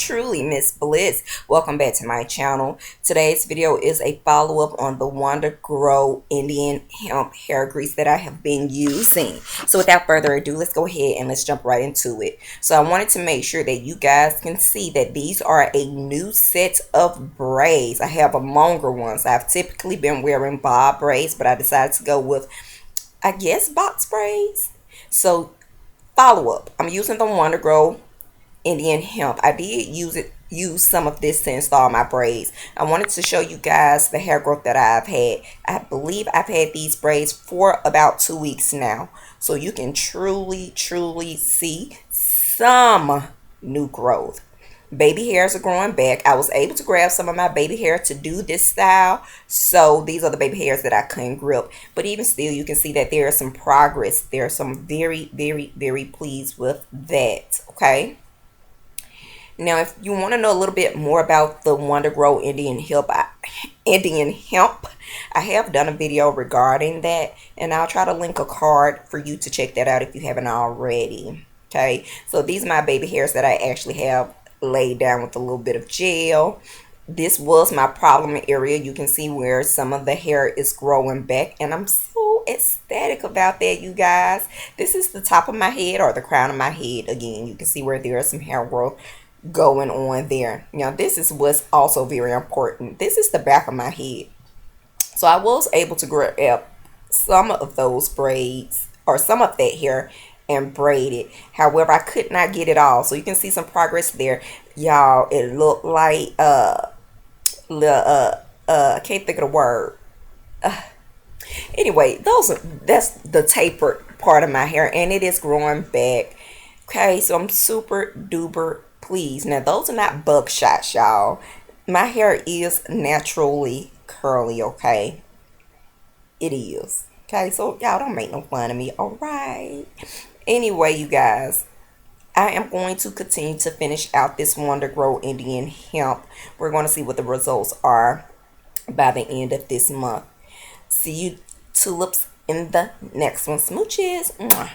truly Miss Bliss. Welcome back to my channel. Today's video is a follow-up on the Wonder Grow Indian Hemp Hair Grease that I have been using. So without further ado, let's go ahead and let's jump right into it. So I wanted to make sure that you guys can see that these are a new set of braids. I have a longer ones. I've typically been wearing bob braids, but I decided to go with, I guess, box braids. So follow-up, I'm using the Wonder Grow Indian hemp. I did use some of this to install my braids. I wanted to show you guys the hair growth that I've had. I believe I've had these braids for about 2 weeks now, so you can truly see some new growth. Baby hairs are growing back. I was able to grab some of my baby hair to do this style, so these are the baby hairs that I couldn't grip, but even still you can see that there is some progress there. So I'm very pleased with that. Okay, now if you want to know a little bit more about the Wonder Grow Indian hemp, I have done a video regarding that, and I'll try to link a card for you to check that out if you haven't already. Okay, so these are my baby hairs that I actually have laid down with a little bit of gel. This was my problem area. You can see where some of the hair is growing back, and I'm so ecstatic about that, you guys. This is the top of my head, or the crown of my head. Again, you can see where there is some hair growth going on there. Now this is what's also very important. This is the back of my head. So I was able to grab some of those braids, or some of that hair, and braid it. However, I could not get it all. So you can see some progress there, y'all. It looked like I can't think of the word. Anyway, that's the tapered part of my hair, and it is growing back. Okay, so I'm super duper pleased. Now those are not bug shots, y'all. My hair is naturally curly. Okay, it is. Okay, so y'all don't make no fun of me. All right, anyway, you guys, I am going to continue to finish out this Wonder Grow Indian hemp. We're going to see what the results are by the end of this month. See you tulips in the next one. Smooches. Mwah.